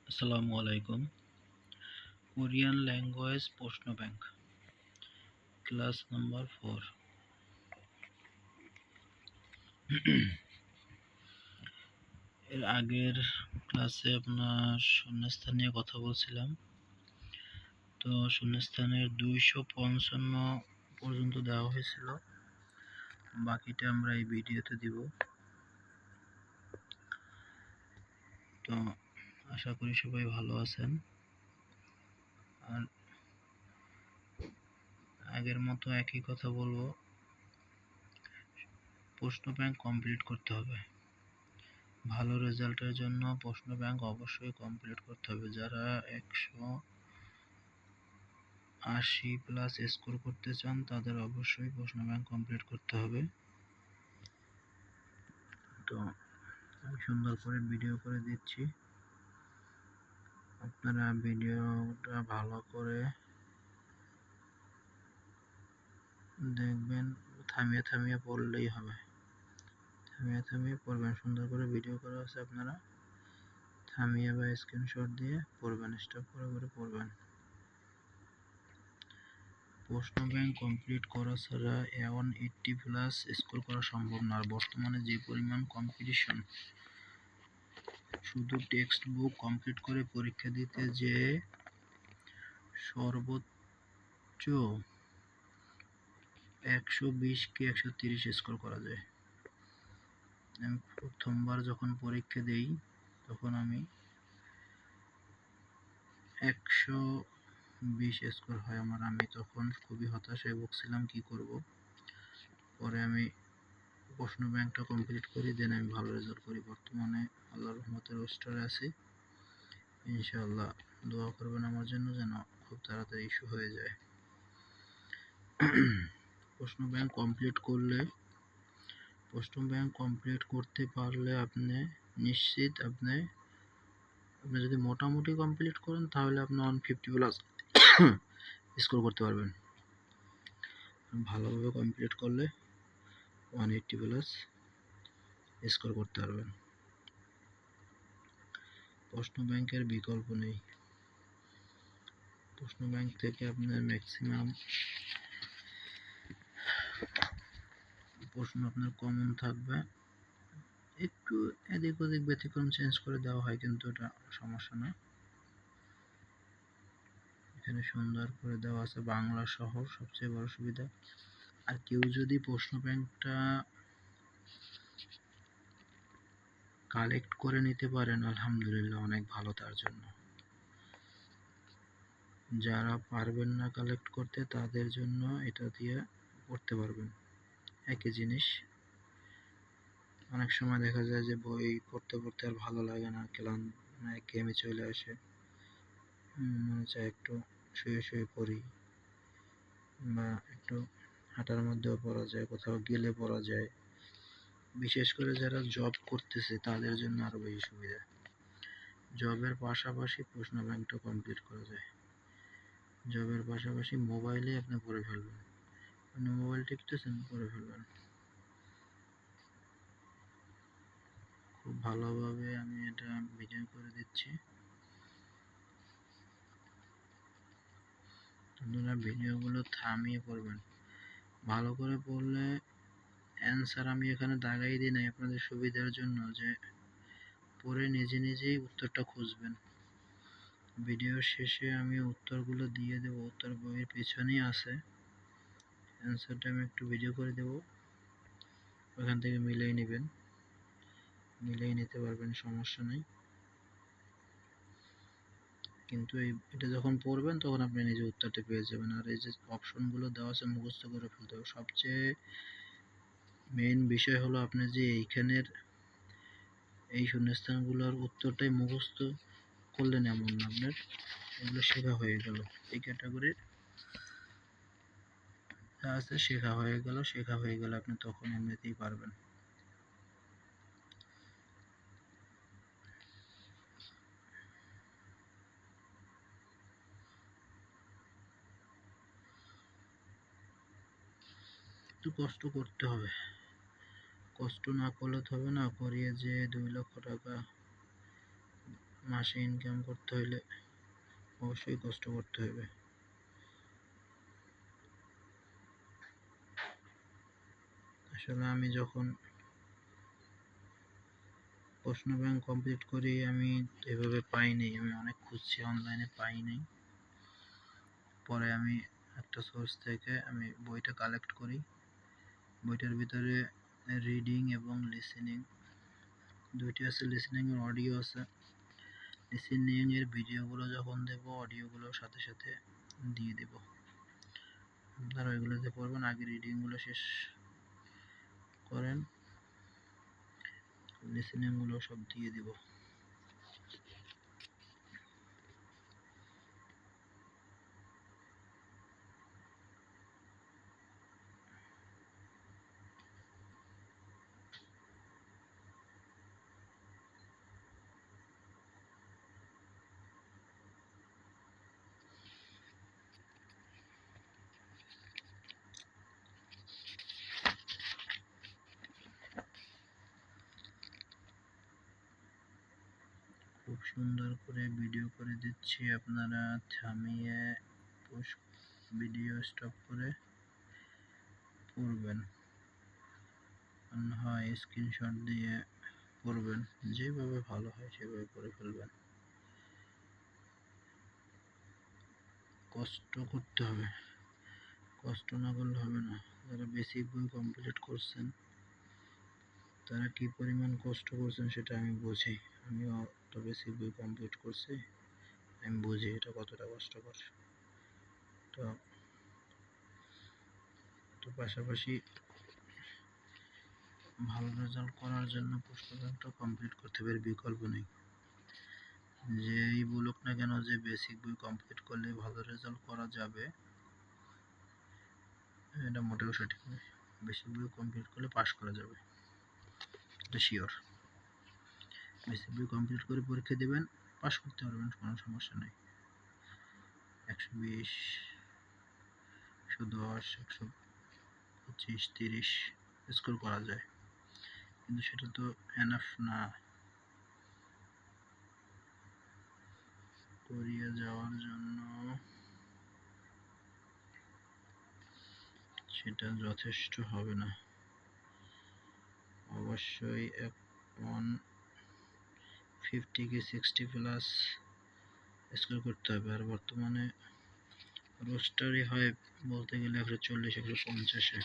আসসালামু আলাইকুম। Korean language প্রশ্ন ব্যাংক ক্লাস নাম্বার 4। এর আগের ক্লাসে আপনার শূন্যস্থান নিয়ে কথা বলছিলাম। তো শূন্যস্থানের 255 পর্যন্ত দেওয়া হয়েছিল, বাকিটা আমরা এই ভিডিওতে দিব। তো আশা করি সবাই ভালো আছেন। আর আগের মতো একই কথা বলবো, প্রশ্ন ব্যাংক কমপ্লিট করতে হবে। ভালো রেজাল্টের জন্য প্রশ্ন ব্যাংক অবশ্যই কমপ্লিট করতে হবে। যারা 180+ স্কোর করতে চান তাদের অবশ্যই প্রশ্ন ব্যাংক কমপ্লিট করতে হবে। তো আমি সুন্দর করে ভিডিও করে দিচ্ছি, আপনারা ভিডিওটা ভালো করে দেখবেন। থামিয়ে থামিয়ে পড়লেই হবে, থামিয়ে থামিয়ে পড়বেন। সুন্দর করে ভিডিও করা আছে, আপনারা থামিয়ে বা স্ক্রিনশট দিয়ে পড়বেন, স্টপ করে করে পড়বেন। প্রশ্ন ব্যাংক কমপ্লিট করা ছাড়া 180+ স্কোর করা সম্ভব না। আর বর্তমানে যে পরিমাণ কম্পিটিশন, শুধু টেক্সট বুক কমপ্লিট করে পরীক্ষা দিতে যে সর্বোচ্চ 120 কি 130 স্কোর করা যায়। আমি প্রথমবার যখন পরীক্ষা দেই তখন আমি 120 স্কোর হয় আমার। আমি তখন খুবই হতাশায় ভুগছিলাম, কি করব। পরে আমি প্রশ্ন ব্যাংকটা কমপ্লিট করি, দেন আমি ভালো রেজাল্ট করি। বর্তমানে আল্লাহর রহমতে রোস্টারে আছি, ইনশাআল্লাহ। দোয়া করবেন আমার জন্য যেন খুব তাড়াতাড়ি ইস্যু হয়ে যায়। প্রশ্ন ব্যাংক কমপ্লিট করতে পারলে আপনি নিশ্চিত, আপনি যদি মোটামুটি কমপ্লিট করেন তাহলে আপনি 150+ স্কোর করতে পারবেন। ভালোভাবে কমপ্লিট করলে 180+ স্কোর করতে পারবেন। প্রশ্ন ব্যাংকের বিকল্প নেই। প্রশ্ন ব্যাংক থেকে আপনার ম্যাক্সিমাম প্রশ্ন আপনার কমন থাকবে, একটু এদিক ওদিক ব্যতিক্রম চেঞ্জ করে দেওয়া হয়, কিন্তু এটা সমস্যা না। এখানে সুন্দর করে দেওয়া আছে বাংলা সহ, সবচেয়ে বড় সুবিধা। আর কেউ যদি প্রশ্ন ব্যাংকটা কালেক্ট করে নিতে পারেন, আলহামদুলিল্লাহ, অনেক ভালো তার জন্য। যারা পারবেন না কালেক্ট করতে, তাদের জন্য এটা দিয়ে পড়তে পারবেন। একই জিনিস। অনেক সময় দেখা যায় যে বই পড়তে পড়তে আর ভালো লাগে না, একঘেয়েমি চলে আসে, মনে চায় একটু শুয়ে শুয়ে পড়ি, বা একটু হাঁটার মধ্যেও পড়া যায়, কোথাও গেলে পড়া যায়। বিশেষ করে যারা জব করতেছে তাদের জন্য আরো বেশি সুবিধা। জবের পাশাপাশি প্রশ্ন ব্যাংকটা কমপ্লিট করা যায়। জবের পাশাপাশি মোবাইলে আপনি পড়ে ফেলবেন, আপনি মোবাইল টিপতেছেন, পড়ে ফেলবেন। খুব ভালোভাবে আমি এটা ভিডিও করে দিচ্ছি, আপনারা ভিডিওগুলো থামিয়ে পড়বেন। ভালো করে পড়লে অ্যান্সার আমি এখানে দাগাই দিই নাই আপনাদের সুবিধার জন্য, যে পড়ে নিজে নিজেই উত্তরটা খুঁজবেন। ভিডিওর শেষে আমি উত্তরগুলো দিয়ে দেব, উত্তর বইয়ের পেছনেই আছে। অ্যান্সারটা আমি একটু ভিডিও করে দেব, ওখান থেকে মিলিয়ে নেবেন, মিলিয়ে নিতে পারবেন, সমস্যা নেই। কিন্তু এটা যখন পড়বেন তখন আপনি নিজে উত্তরটা পেয়ে যাবেন। আর এই যে অপশনগুলো দেওয়া আছে, মুখস্থ করে ফেলতে হবে। সবচেয়ে মেইন বিষয় হলো আপনি যে এইখানের এই শূন্যস্থানগুলোর উত্তরটাই মুখস্থ করলেন এমন না, আপনার এগুলো শেখা হয়ে গেল। এই ক্যাটাগরির যা আছে শেখা হয়ে গেল, আপনি তখন এমনিতেই পারবেন। একটু কষ্ট করতে হবে, কষ্ট না করলে তো হবে না। করিয়ে যে 2 লক্ষ টাকা মাসে ইনকাম করতে হলে অবশ্যই কষ্ট করতে হবে। আসলে আমি যখন প্রশ্ন ব্যাংক কমপ্লিট করি আমি এভাবে পাইনি, আমি অনেক খুঁজছি অনলাইনে পাইনি। পরে আমি একটা সোর্স থেকে আমি বইটা কালেক্ট করি। বইটার ভিতরে রিডিং এবং লিসেনিং দুইটি আছে, লিসেনিং এর অডিও আছে। লিসেনিং এর ভিডিওগুলো যখন দেব অডিওগুলোর সাথে সাথে দিয়ে দেব, আপনারা ওইগুলোতে পড়বেন। আগে রিডিংগুলো শেষ করেন, লিসেনিংগুলো সব দিয়ে দিব। খুব সুন্দর করে ভিডিও করে দিচ্ছি, আপনারা থামিয়ে ভিডিও স্টপ করে পড়বেন, হয় স্ক্রিনশট দিয়ে পড়বেন, যেভাবে ভালো হয় সেভাবে পড়ে ফেলবেন। কষ্ট করতে হবে, কষ্ট না করলে হবে না। যারা বেসিক বই কমপ্লিট করছেন তারা কি পরিমাণ কষ্ট করছেন সেটা আমি বুঝি। আমিও তো বেসিক বই কমপ্লিট করছি, আমি বুঝি এটা কতটা কষ্টকর। তো তো পাশাপাশি ভালো রেজাল্ট করার জন্য প্রশ্ন ব্যাংকটা কমপ্লিট করতে হবে, বিকল্প নেই। যেই বলুক না কেন যে বেসিক বই কমপ্লিট করলে ভালো রেজাল্ট করা যাবে, এটা মোটেও সঠিক নয়। বেসিক বই কমপ্লিট করলে পাস করা যাবে, এটা শিওর। বেসিক বই কমপ্লিট করে পরীক্ষা দেবেন, পাস করতে পারবেন, কোনো সমস্যা নেই। 120, 110, 125, 30 স্কোর করা যায়, কিন্তু সেটা তো এনাফ না করিয়ে যাওয়ার জন্য, সেটা যথেষ্ট হবে না। অবশ্যই 150 কি 60 প্লাস স্কোর করতে হবে। আর বর্তমানে রোস্টারই হয় বলতে গেলে 140, 150-এ।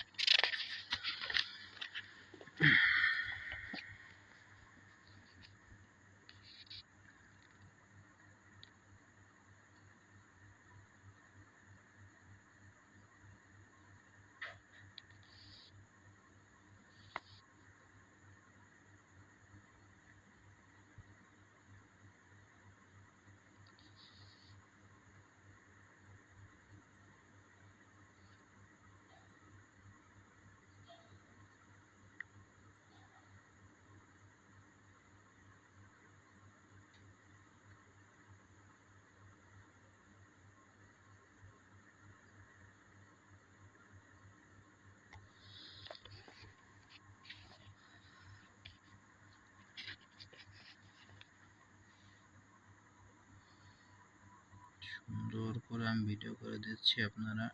সুন্দর করে আমি ভিডিও করে দিচ্ছি, আপনারা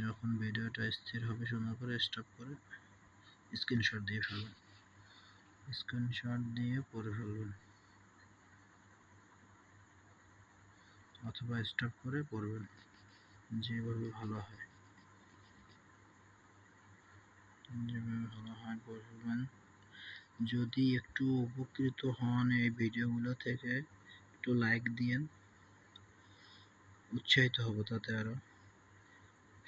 যখন ভিডিওটা স্থির হবে সুন্দর করে স্টপ করে স্ক্রিনশট দিয়ে ফেলবেন, স্ক্রিনশট দিয়ে পড়ে ফেলবেন, অথবা স্টপ করে পড়বেন, যেভাবে ভালো হয়, যেভাবে ভালো হয় পড়ে ফেলবেন। যদি একটু উপকৃত হন এই ভিডিওগুলো থেকে, একটু লাইক দিয়েন, উৎসাহিত হব তাতে আরো।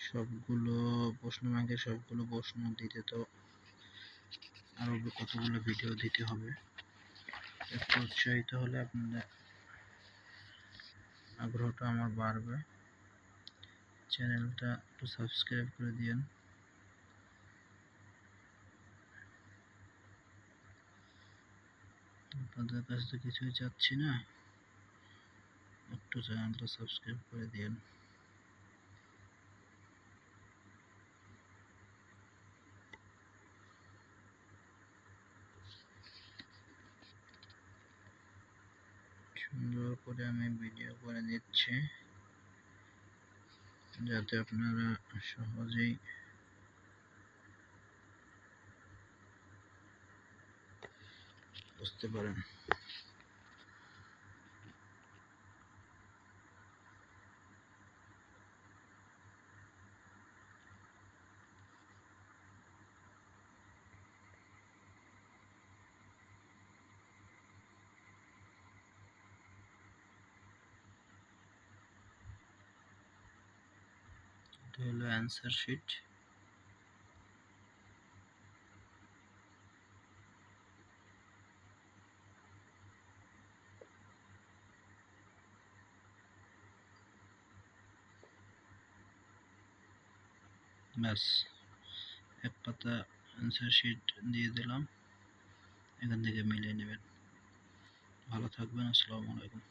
সবগুলো প্রশ্ন ব্যাংকের সবগুলো প্রশ্ন দিতে তো আরো কতগুলো ভিডিও দিতে হবে। একটু উৎসাহিত হলে আপনাদের আগ্রহটা আমার বাড়বে। চ্যানেলটা একটু সাবস্ক্রাইব করে দিন। আপনাদের কাছে তো কিছুই চাচ্ছি না, একটু চ্যানেলটা সাবস্ক্রাইব করে দিন। সুন্দর করে আমি ভিডিও করে দিচ্ছি যাতে আপনারা সহজেই বুঝতে পারেন। এটা হলো অ্যান্সার শিট। ব্যাস, এক পাতা অ্যান্সার শিট দিয়ে দিলাম, এখান থেকে মিলিয়ে নেবেন। ভালো থাকবেন। আসসালামু আলাইকুম।